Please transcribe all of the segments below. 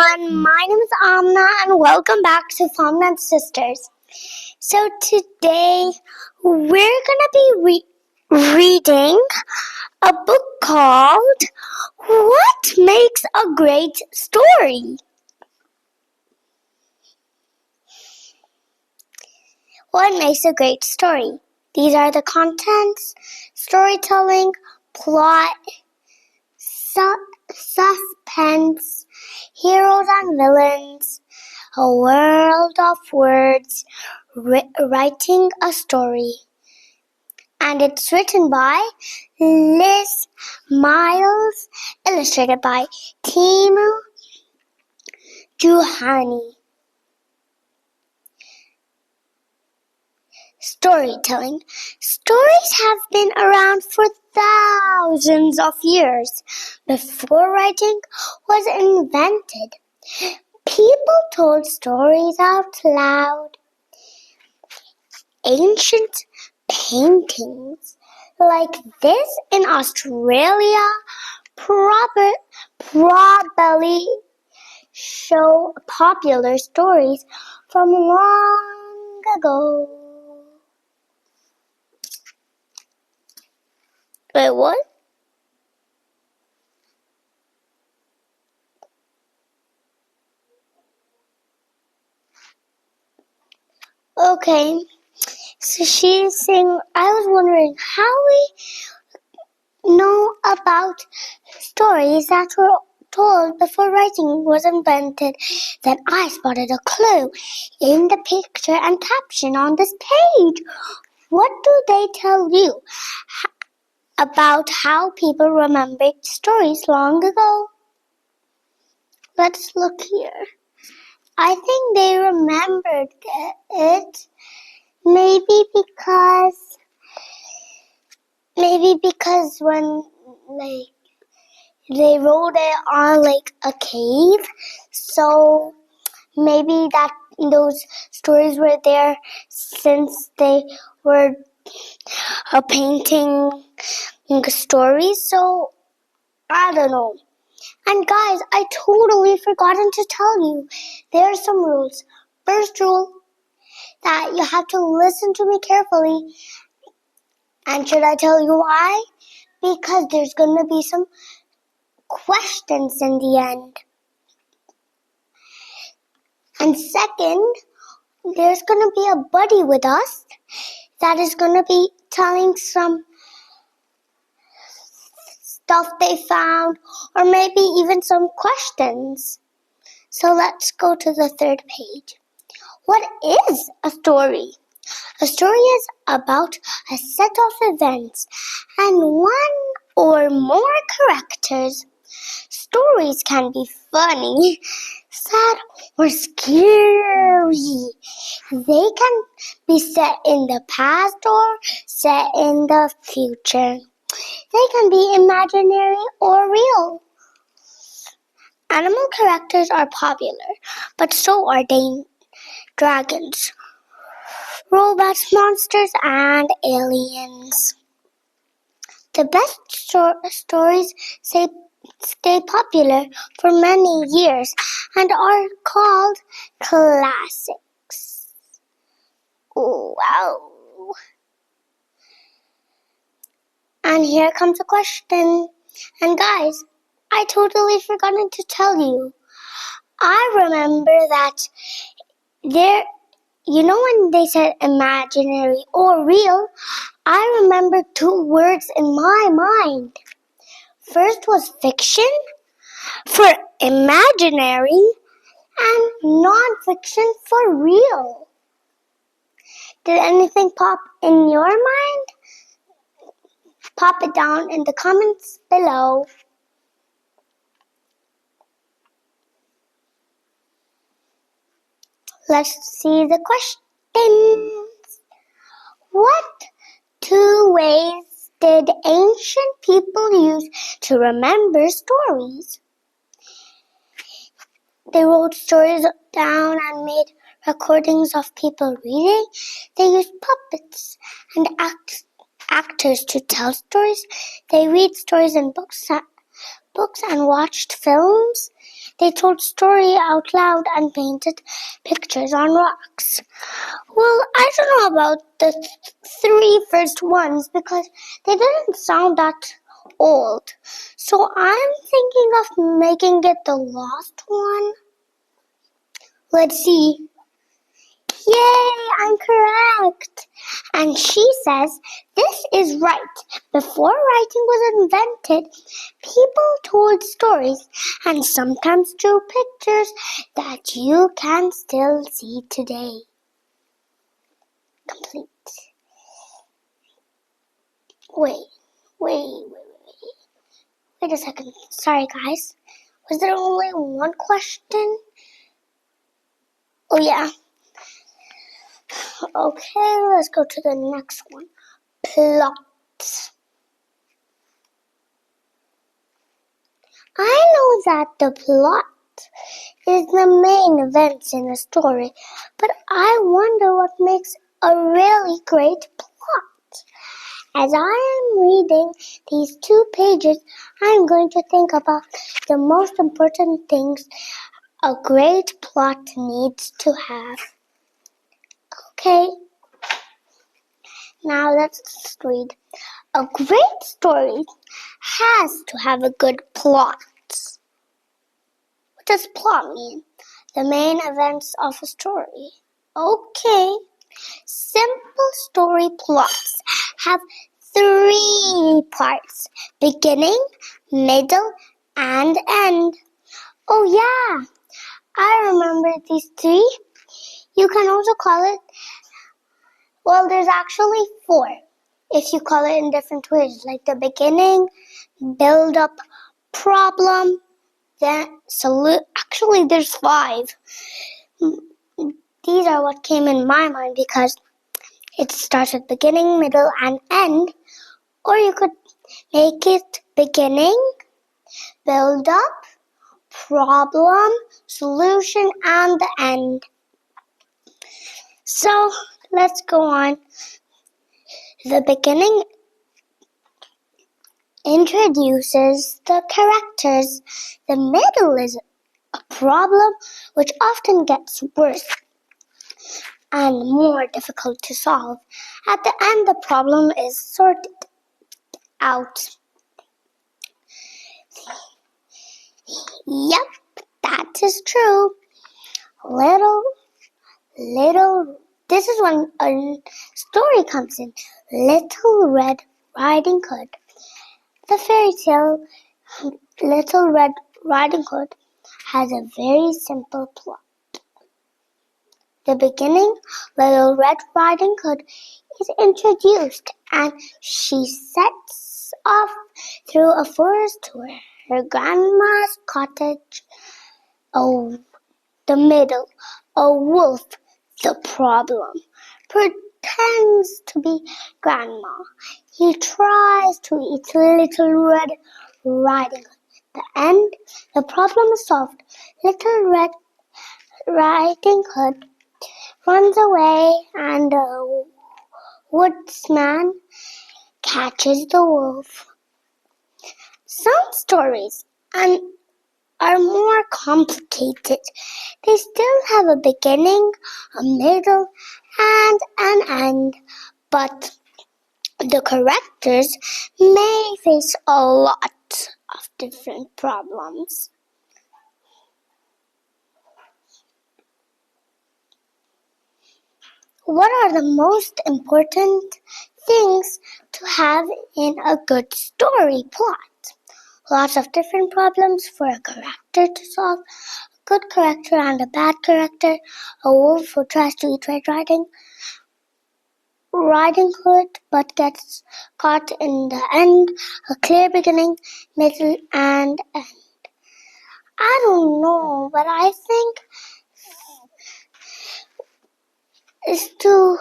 everyone, my name is Aminah and welcome back to Farm and Sisters. So today we're gonna be reading a book called What Makes a Great Story? What makes a great story? These are the contents: storytelling, plot, suspense, heroes and villains, a world of words, writing a story. And it's written by Liz Miles, illustrated by Timu Juhani. Storytelling. Stories have been around for thousands of years before writing was invented. People told stories out loud. Ancient paintings like this in Australia probably show popular stories from long ago. Wait, what? Okay, so she's saying, I was wondering how we know about stories that were told before writing was invented. Then I spotted a clue in the picture and caption on this page. What do they tell you about how people remembered stories long ago? Let's look here. I think they remembered it maybe because when they wrote it on a cave, so maybe that those stories were there since they were painting stories. So I don't know. And guys, I totally forgotten to tell you, there are some rules. First rule, that you have to listen to me carefully. And should I tell you why? Because there's going to be some questions in the end. And second, there's going to be a buddy with us that is going to be telling some stuff they found, or maybe even some questions. So let's go to the third page. What is a story? A story is about a set of events and one or more characters. Stories can be funny, sad, or scary. They can be set in the past or set in the future. They can be imaginary or real. Animal characters are popular, but so are dragons, robots, monsters, and aliens. The best stories stay popular for many years and are called classics. Wow. And here comes a question. And guys, I totally forgotten to tell you. I remember that when they said imaginary or real, I remember two words in my mind. First was fiction for imaginary and non-fiction for real. Did anything pop in your mind? Pop it down in the comments below. Let's see the questions. What two ways did ancient people use to remember stories? They wrote stories down and made recordings of people reading. They used puppets and actors to tell stories. They read stories in books and watched films. They told story out loud and painted pictures on rocks. Well, I don't know about the three first ones because they didn't sound that old. So I'm thinking of making it the last one. Let's see. Yay, I'm correct. And she says, this is right. Before writing was invented, people told stories and sometimes drew pictures that you can still see today. Complete. Wait a second. Sorry, guys. Was there only one question? Oh, yeah. Okay, let's go to the next one. Plot. I know that the plot is the main events in a story, but I wonder what makes a really great plot. As I am reading these 2 pages, I am going to think about the most important things a great plot needs to have. Okay, now let's read. A great story has to have a good plot. What does plot mean? The main events of a story. Okay. Simple story plots have 3 parts: beginning, middle, and end. Oh yeah, I remember these 3. You can also call it, well, there's actually 4 if you call it in different ways, like the beginning, build up, problem, then actually there's 5. These are what came in my mind because it starts with beginning, middle, and end. Or you could make it beginning, build up, problem, solution, and the end. So let's go on. The beginning introduces the characters. The middle is a problem which often gets worse and more difficult to solve. At the end, the problem is sorted out. Yep, that is true. This is when a story comes in. Little Red Riding Hood. The fairy tale Little Red Riding Hood has a very simple plot. The beginning, Little Red Riding Hood is introduced and she sets off through a forest to her grandma's cottage. Oh, the middle, a wolf, the problem, pretends to be grandma. He tries to eat Little Red Riding Hood. The end, the problem is solved. Little Red Riding Hood runs away and the woodsman catches the wolf. Some stories are more complicated. They still have a beginning, a middle, and an end, but the characters may face a lot of different problems. What are the most important things to have in a good story plot? Lots of different problems for a character to solve. A good character and a bad character. A wolf who tries to eat Red Riding Hood but gets caught in the end. A clear beginning, middle, and end. I don't know, but I think is to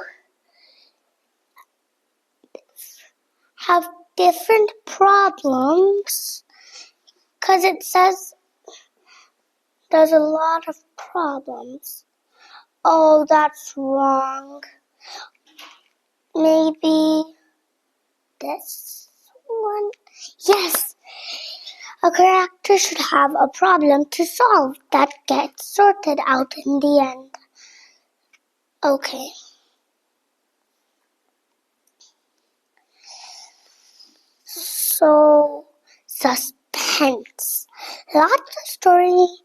have different problems, because it says there's a lot of problems. Oh, that's wrong. Maybe this one? Yes! A character should have a problem to solve that gets sorted out in the end. Okay. So, suspense. Lots of stories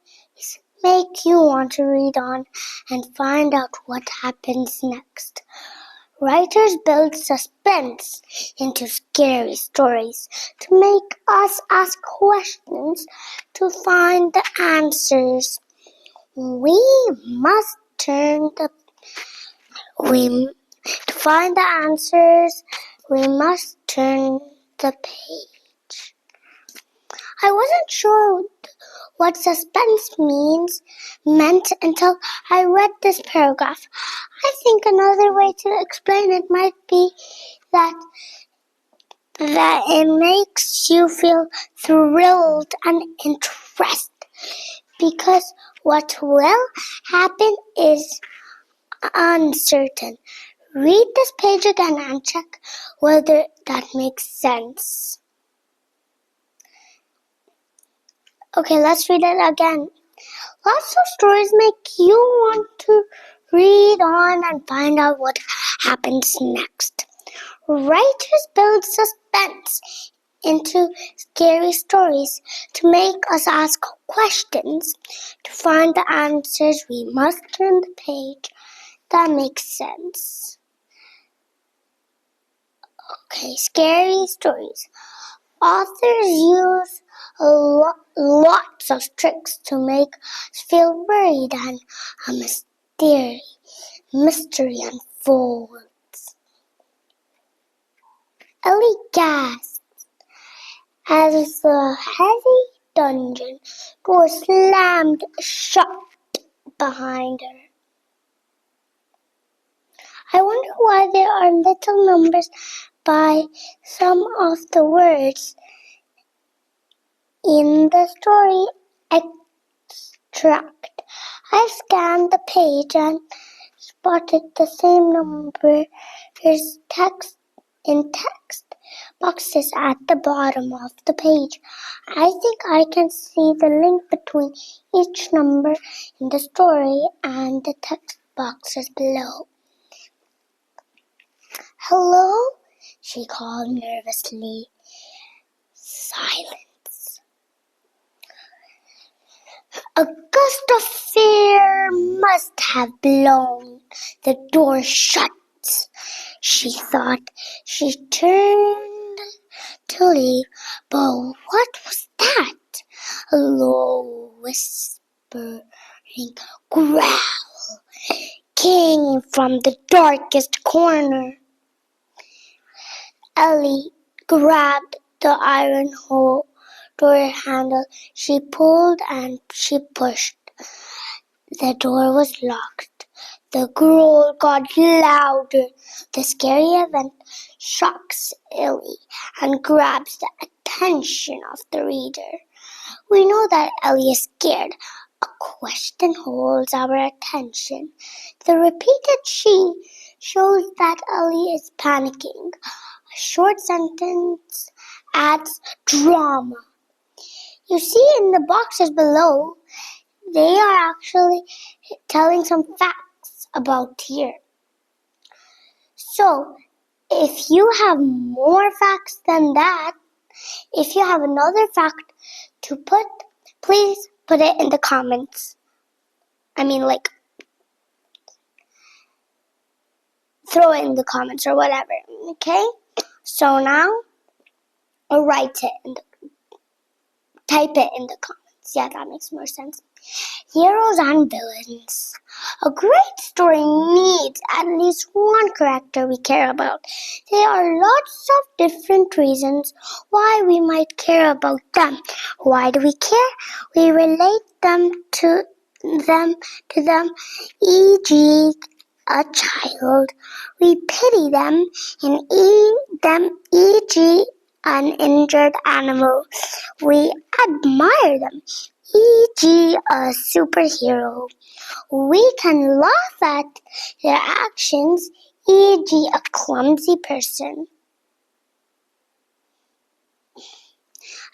make you want to read on and find out what happens next. Writers build suspense into scary stories to make us ask questions to find the answers. To find the answers, we must turn the page. I wasn't sure what suspense meant until I read this paragraph. I think another way to explain it might be that it makes you feel thrilled and interested, because what will happen is uncertain. Read this page again and check whether that makes sense. Okay, let's read it again. Lots of stories make you want to read on and find out what happens next. Writers build suspense into scary stories to make us ask questions. To find the answers, we must turn the page. That makes sense. Okay, scary stories. Authors use lots of tricks to make us feel worried and a mystery unfolds. Ellie gasps as the heavy dungeon door slammed shut behind her. I wonder why there are little numbers by some of the words in the story extract. I scanned the page and spotted the same numbers in text boxes at the bottom of the page. I think I can see the link between each number in the story and the text boxes below. Hello? She called nervously. Silence. A gust of fear must have blown the door shut, she thought. She turned to leave, but what was that? A low whispering growl came from the darkest corner. Ellie grabbed the iron door handle. She pulled and she pushed. The door was locked. The growl got louder. The scary event shocks Ellie and grabs the attention of the reader. We know that Ellie is scared. A question holds our attention. The repeated she shows that Ellie is panicking. A short sentence adds drama. You see in the boxes below, they are actually telling some facts about here. So, if you have more facts than that, if you have another fact to put, please put it in the comments. Throw it in the comments or whatever, okay? So now, type it in the comments. Yeah, that makes more sense. Heroes and villains. A great story needs at least one character we care about. There are lots of different reasons why we might care about them. Why do we care? We relate to them, e.g. a child. We pity them, e.g. an injured animal. We admire them, e.g. a superhero. We can laugh at their actions, e.g. a clumsy person.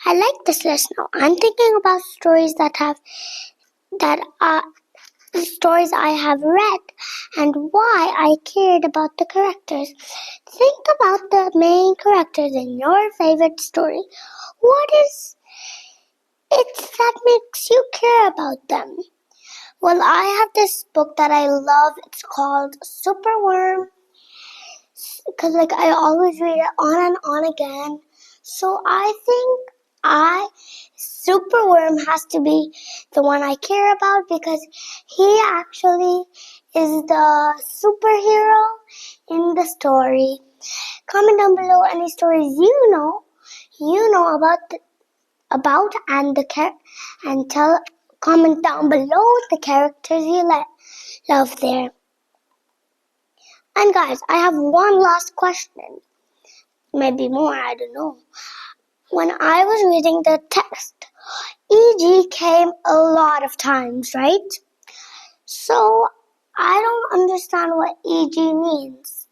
I like this list now. I'm thinking about stories stories I have read and why I cared about the characters. Think about the main characters in your favorite story. What is it that makes you care about them? Well, I have this book that I love. It's called Superworm. Because I always read it on and on again. So I think Superworm has to be the one I care about because he actually is the superhero in the story. Comment down below any stories you know about and comment down below the characters you love there. And guys, I have one last question. Maybe more, I don't know. When I was reading the text, EG came a lot of times, right? So I don't understand what EG means.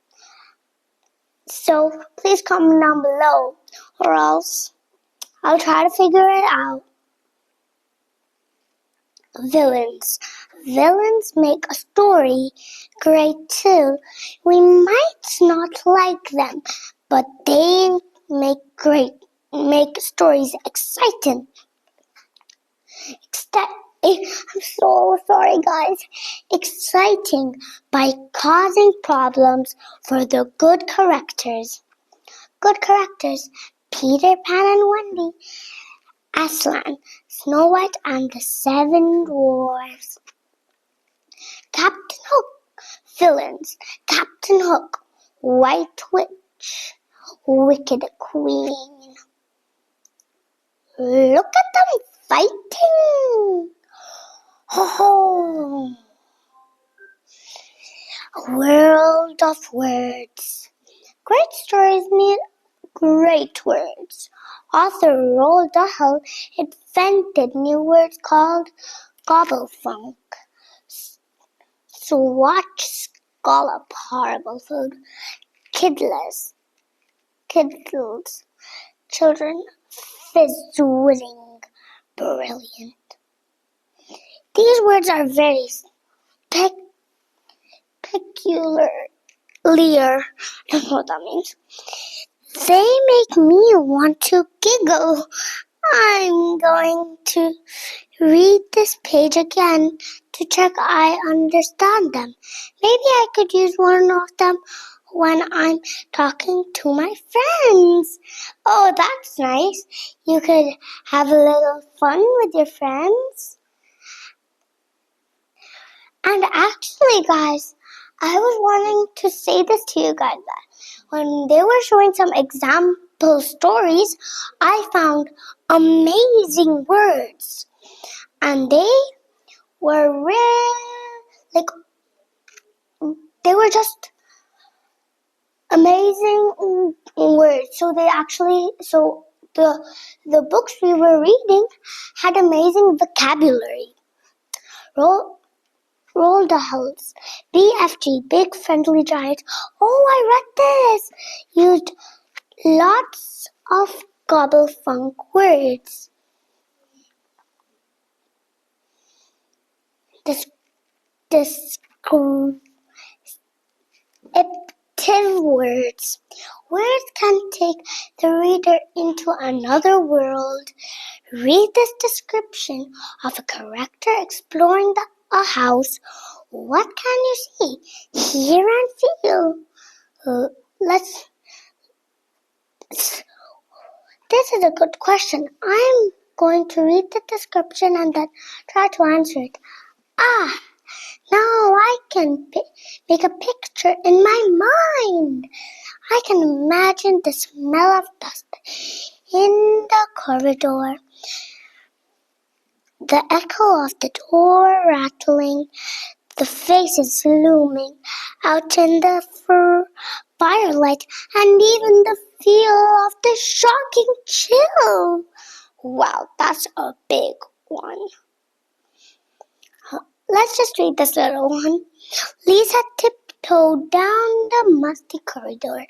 So please comment down below or else I'll try to figure it out. Villains. Villains make a story great too. We might not like them, but they make stories exciting. I'm so sorry, guys. Exciting by causing problems for the good characters. Good characters. Peter Pan and Wendy. Aslan, Snow White and the Seven Dwarfs. Captain Hook. Villains. Captain Hook. White Witch. Wicked Queen. Look at them fighting. Ho ho. World of words. Great stories need great words. Author Roald Dahl invented new words called gobblefunk. So watch Scallop, horrible food. Kidless, children fizzling, brilliant. These words are very peculiar. I don't know what that means. They make me want to giggle. I'm going to read this page again to check I understand them. Maybe I could use one of them when I'm talking to my friends. Oh, that's nice. You could have a little fun with your friends. And actually, guys, I was wanting to say this to you guys that when they were showing some example stories, I found amazing words. And they were they were just amazing words. So the books we were reading had amazing vocabulary. Roll the house. BFG, Big Friendly Giant. Oh, I read this. Used lots of gobblefunk words. Descriptive words. Words can take the reader into another world. Read this description of a character exploring a house. What can you see, hear, and feel? This is a good question. I'm going to read the description and then try to answer it. Now I can make a picture in my mind. I can imagine the smell of dust in the corridor, the echo of the door rattling, the faces looming out in the firelight, and even the feel of the shocking chill. Wow, that's a big one. Let's just read this little one. Lisa tiptoed down the musty corridor.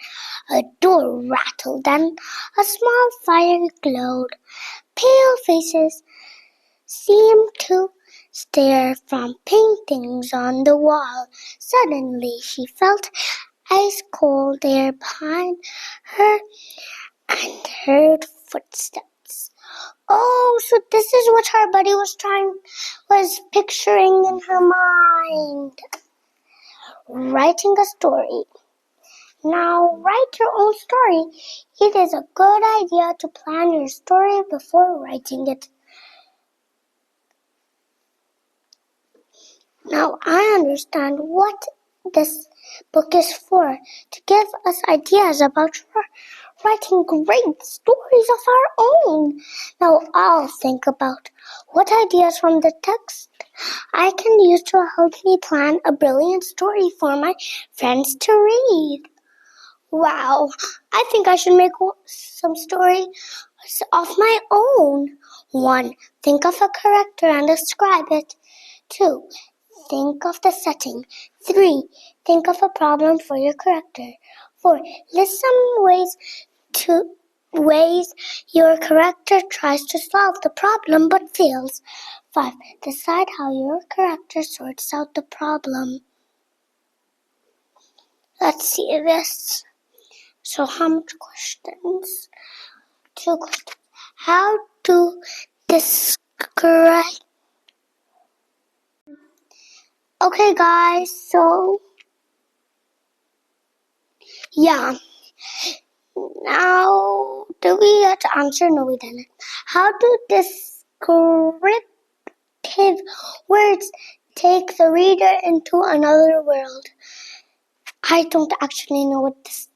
A door rattled and a small fire glowed. Pale faces seemed to stare from paintings on the wall. Suddenly she felt ice-cold air behind her and heard footsteps. Oh, so this is what her buddy was picturing in her mind. Writing a story. Now write your own story. It is a good idea to plan your story before writing it. Now I understand what this book is for, to give us ideas about writing great stories of our own. Now I'll think about what ideas from the text I can use to help me plan a brilliant story for my friends to read. Wow, I think I should make some stories of my own. 1. Think of a character and describe it. 2. Think of the setting. 3. Think of a problem for your character. 4. List some ways your character tries to solve the problem but fails. 5. Decide how your character sorts out the problem. Let's see this. So how much questions? 2 questions. How to describe... Okay guys, so... yeah. Now, do we have to answer? No, we didn't. How do descriptive words take the reader into another world? I don't actually know what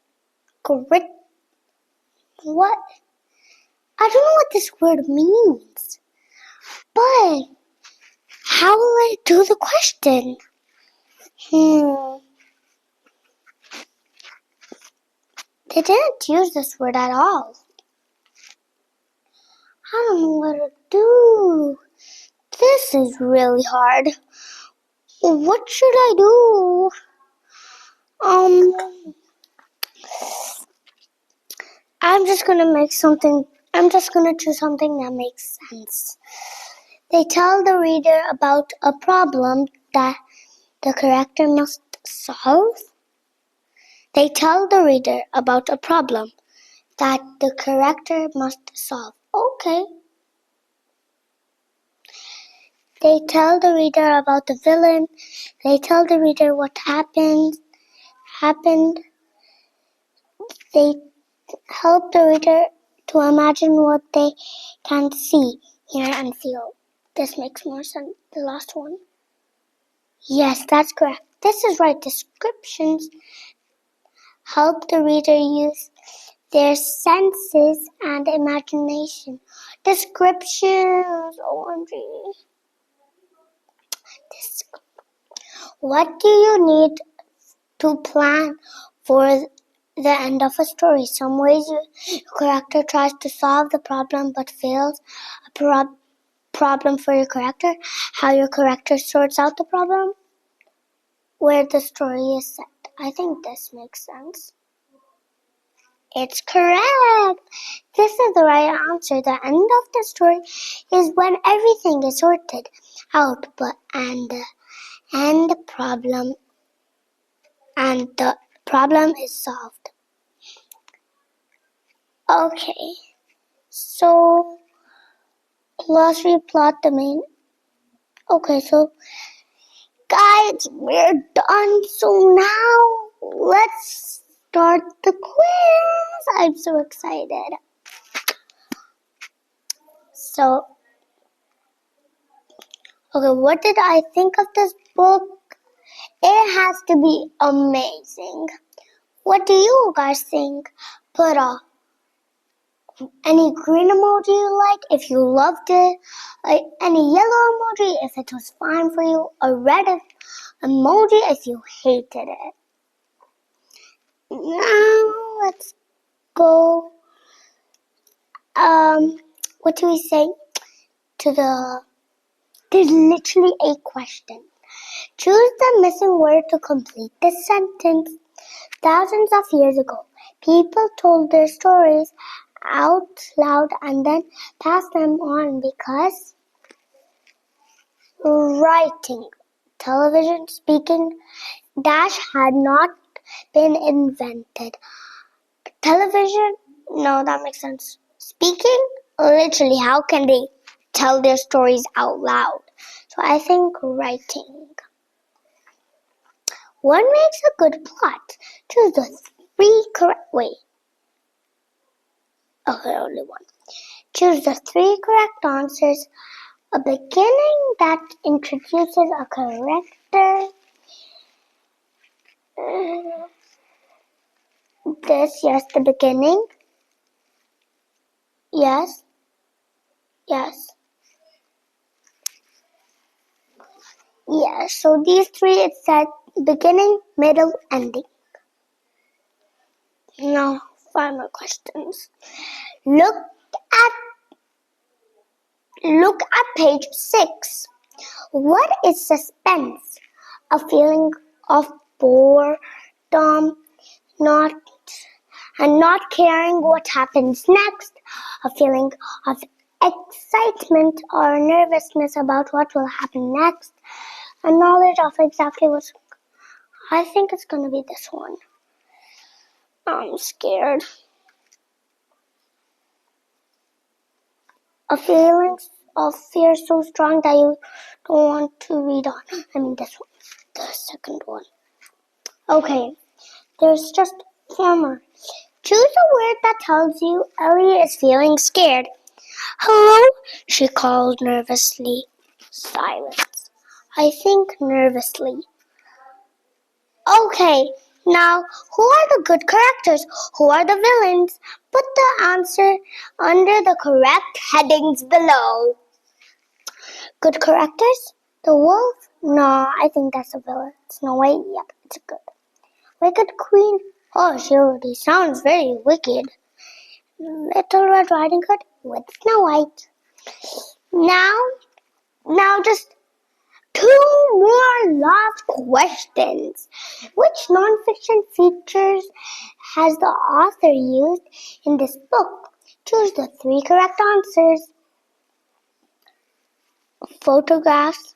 what? I don't know what this word means. But, how will I do the question? They didn't use this word at all. I don't know what to do. This is really hard. What should I do? I'm just gonna choose something that makes sense. They tell the reader about a problem that the character must solve. They tell the reader about a problem that the character must solve. Okay. They tell the reader about the villain. They tell the reader what happened. They help the reader to imagine what they can see, hear, and feel. This makes more sense. The last one. Yes, that's correct. This is right. Descriptions help the reader use their senses and imagination. Descriptions. OMG. What do you need to plan for the end of a story? Some ways your character tries to solve the problem but fails. A problem for your character. How your character sorts out the problem. Where the story is set. I think this makes sense. It's correct. This is the right answer. The end of the story is when everything is sorted out, and the problem is solved. Okay. So glossary plot the main. Okay, so guys, we're done. So now let's start the quiz. I'm so excited. So, okay, what did I think of this book? It has to be amazing. What do you guys think? Put any green emoji you like if you loved it, any yellow emoji if it was fine for you, a red emoji if you hated it. Now let's go, what do we say there's literally a question. Choose the missing word to complete this sentence. Thousands of years ago, People told their stories out loud and then passed them on because writing, television, speaking, dash had not been invented. Television, no, that makes sense. Speaking, literally, how can they tell their stories out loud? So I think writing. What makes a good plot? Choose the three correct. Wait. Okay, only one. Choose the three correct answers. A beginning that introduces a character. This, yes, the beginning. Yes. Yes. Yes. So these three, it said beginning, middle, ending. Now, 5 more questions. At Look at page 6. What is suspense? A feeling of boredom, not caring what happens next. A feeling of excitement or nervousness about what will happen next. A knowledge of exactly what's. I think it's gonna be this one. I'm scared. A feeling of fear so strong that you don't want to read on. I mean this one, the second one. Okay, there's just 4 more. Choose a word that tells you Ellie is feeling scared. Hello, she called nervously. Silence. I think nervously. Okay, now who are the good characters? Who are the villains? Put the answer under the correct headings below. Good characters? The wolf? No, I think that's a villain. Snow White? Yep, it's good. Wicked Queen? Oh, she already sounds very wicked. Little Red Riding Hood with Snow White. Now just 2 more last questions. Which non-fiction features has the author used in this book? Choose the 3 correct answers. Photographs,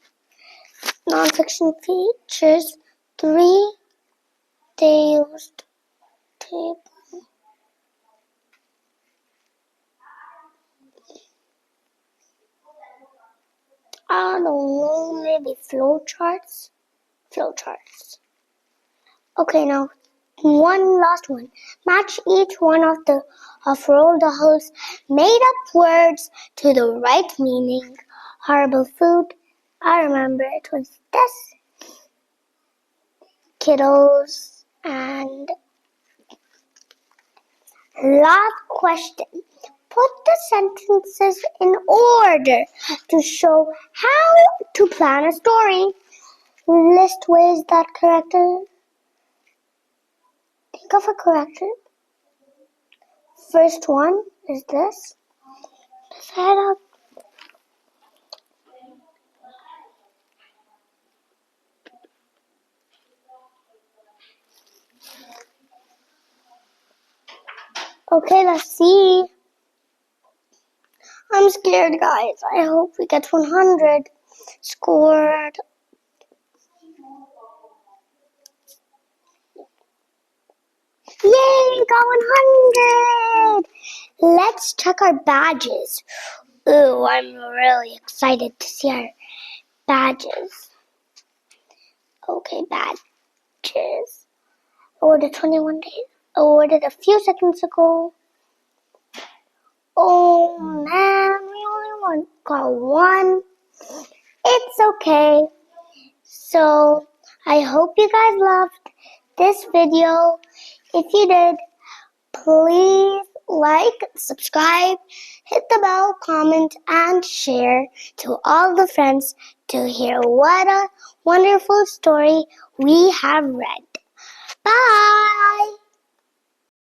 non-fiction features, 3 they used tape. I don't know, maybe flowcharts? Flowcharts. Okay, now one last one. Match each one of Roald Dahl's made-up words to the right meaning. Horrible food. I remember it was this. Kiddos. And last question. Put the sentences in order to show how to plan a story. List ways that character. Think of a character. First one is this. Set up. Okay, let's see. I'm scared, guys. I hope we get 100. Scored. Yay, got 100. Let's check our badges. Ooh, I'm really excited to see our badges. Okay, badges. Awarded 21 days. Awarded a few seconds ago. Oh man, we only got 1. It's okay. So, I hope you guys loved this video. If you did, please like, subscribe, hit the bell, comment, and share to all the friends to hear what a wonderful story we have read. Bye!